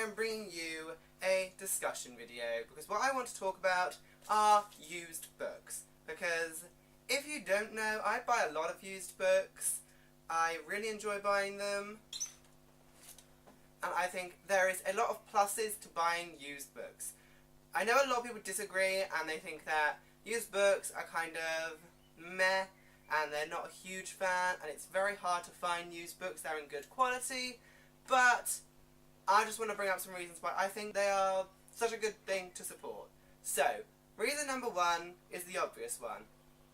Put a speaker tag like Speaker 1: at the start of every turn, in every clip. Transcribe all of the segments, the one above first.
Speaker 1: am bringing you a discussion video because what I want to talk about are used books. Because if you don't know, I buy a lot of used books. I really enjoy buying them. And I think there is a lot of pluses to buying used books. I know a lot of people disagree and they think that used books are kind of meh and they're not a huge fan and it's very hard to find used books that are in good quality, but I just want to bring up some reasons why I think they are such a good thing to support. So, reason number one is the obvious one.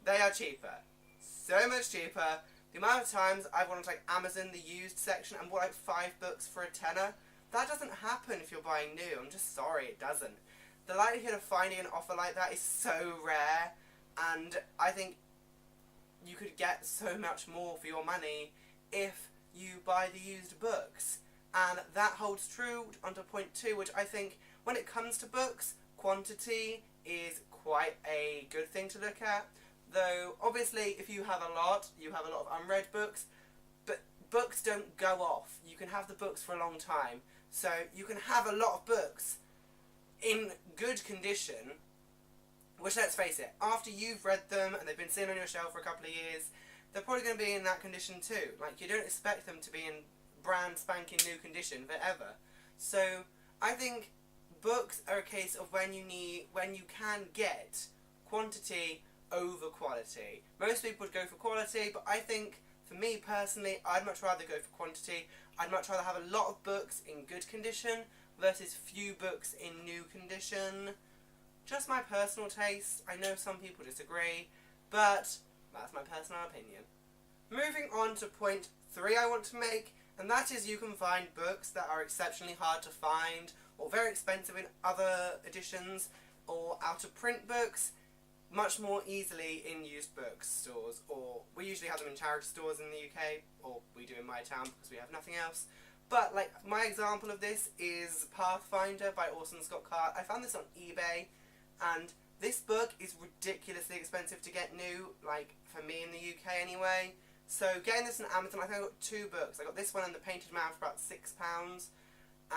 Speaker 1: They are cheaper. So much cheaper. The amount of times I've gone to like Amazon, the used section, and bought like 5 books for a tenner, that doesn't happen if you're buying new. I'm just sorry, it doesn't. The likelihood of finding an offer like that is so rare, and I think you could get so much more for your money if you buy the used books. And that holds true onto point 2, which I think when it comes to books, quantity is quite a good thing to look at. Though, obviously, if you have a lot of unread books, but books don't go off. You can have the books for a long time. So, you can have a lot of books in good condition, which, let's face it, after you've read them and they've been sitting on your shelf for a couple of years, they're probably going to be in that condition too. Like, you don't expect them to be in brand spanking new condition forever. So, I think books are a case of when you can get quantity over quality. Most people would go for quality, but I think, for me personally, I'd much rather go for quantity. I'd much rather have a lot of books in good condition versus few books in new condition. Just my personal taste. I know some people disagree, but that's my personal opinion. Moving on to point 3 I want to make, and that is you can find books that are exceptionally hard to find or very expensive in other editions or out of print books much more easily in used bookstores, or we usually have them in charity stores in the UK, or we do in my town because we have nothing else. But like my example of this is Pathfinder by Orson Scott Card. I found this on eBay, and this book is ridiculously expensive to get new, like for me in the UK anyway. So getting this on Amazon, I think I got 2 books. I got this one and The Painted Man for about £6.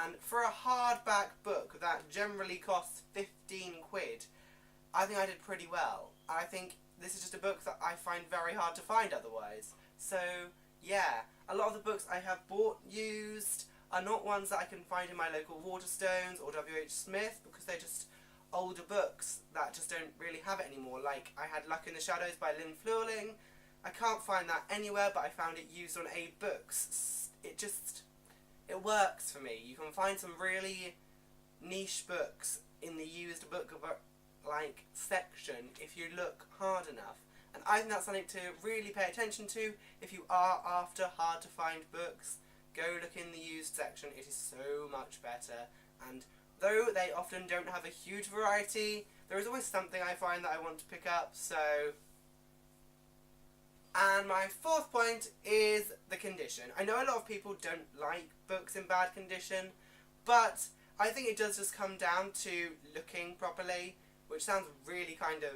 Speaker 1: And for a hardback book that generally costs 15 quid, I think I did pretty well. I think this is just a book that I find very hard to find otherwise. So, yeah, a lot of the books I have bought used are not ones that I can find in my local Waterstones or WH Smith, because they're just older books that just don't really have it anymore. Like, I had Luck in the Shadows by Lynn Flueling. I can't find that anywhere, but I found it used on A Books. It works for me. You can find some really niche books in the used book section if you look hard enough, and I think that's something to really pay attention to. If you are after hard to find books, go look in the used section. It is so much better, and though they often don't have a huge variety, there is always something I find that I want to pick up. So, and my 4th point is the condition. I know a lot of people don't like books in bad condition, but I think it does just come down to looking properly, which sounds really kind of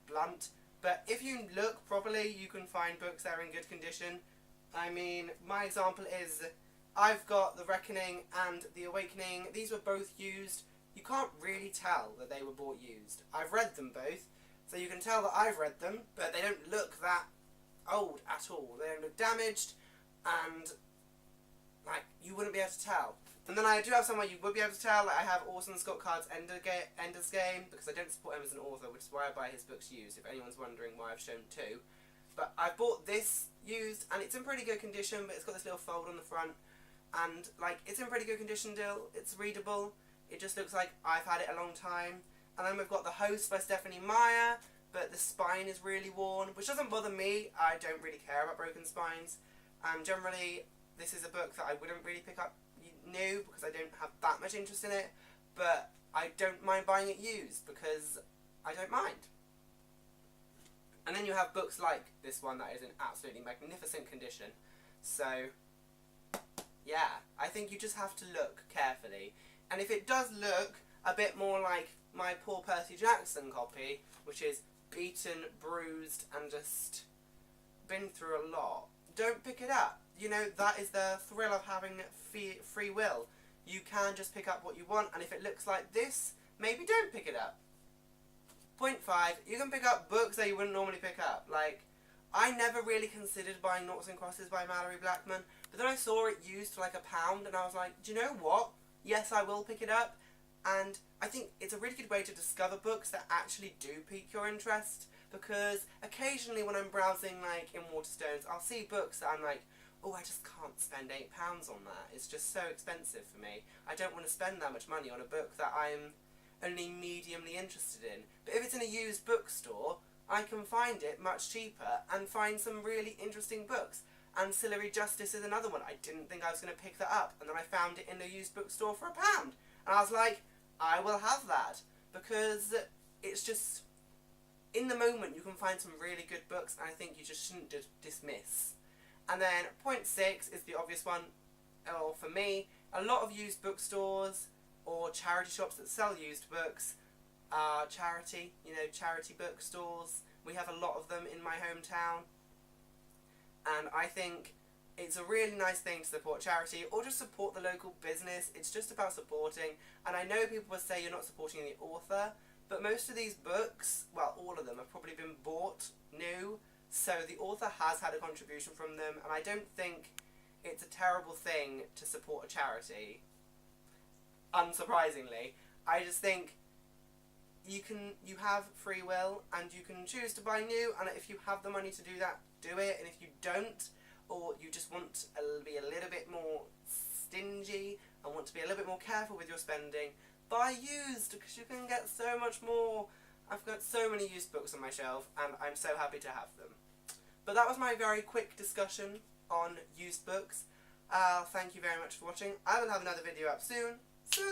Speaker 1: blunt, but if you look properly, you can find books that are in good condition. I mean, my example is, I've got The Reckoning and The Awakening. These were both used. You can't really tell that they were bought used. I've read them both, so you can tell that I've read them, but they don't look that old at all. They don't look damaged, and, like, you wouldn't be able to tell. And then I do have someone you would be able to tell. Like, I have Orson Scott Card's Ender's Game, because I don't support him as an author, which is why I buy his books used, if anyone's wondering why I've shown 2. But I bought this used, and it's in pretty good condition, but it's got this little fold on the front, and, like, it's in pretty good condition still. It's readable. It just looks like I've had it a long time. And then we've got The Host by Stephanie Meyer, but the spine is really worn, which doesn't bother me. I don't really care about broken spines. Generally, this is a book that I wouldn't really pick up new because I don't have that much interest in it, but I don't mind buying it used because I don't mind. And then you have books like this one that is in absolutely magnificent condition. So, yeah, I think you just have to look carefully. And if it does look a bit more like my poor Percy Jackson copy, which is beaten, bruised, and just been through a lot, don't pick it up. You know, that is the thrill of having free will. you can just pick up what you want, and if it looks like this, maybe don't pick it up. Point 5, you can pick up books that you wouldn't normally pick up. Like, I never really considered buying Noughts and Crosses by Malorie Blackman, but then I saw it used for like £1, and I was like, do you know what? Yes, I will pick it up. And I think it's a really good way to discover books that actually do pique your interest, because occasionally when I'm browsing like in Waterstones, I'll see books that I'm like, oh, I just can't spend £8 on that. It's just so expensive for me. I don't want to spend that much money on a book that I'm only mediumly interested in. But if it's in a used bookstore, I can find it much cheaper and find some really interesting books. Ancillary Justice is another one. I didn't think I was going to pick that up, and then I found it in a used bookstore for £1. And I was like, I will have that, because it's just, in the moment you can find some really good books, and I think you just shouldn't dismiss. And then point 6 is the obvious one, or for me, a lot of used bookstores or charity shops that sell used books are charity, charity bookstores. We have a lot of them in my hometown, and I think it's a really nice thing to support charity or just support the local business. It's just about supporting, and I know people will say you're not supporting the author, but most of these books, well, all of them have probably been bought new, so the author has had a contribution from them, and I don't think it's a terrible thing to support a charity, unsurprisingly. I just think you have free will, and you can choose to buy new, and if you have the money to do that, do it, and if you don't, or you just want to be a little bit more stingy and want to be a little bit more careful with your spending, buy used, because you can get so much more. I've got so many used books on my shelf, and I'm so happy to have them. But that was my very quick discussion on used books. Thank you very much for watching. I will have another video up soon, so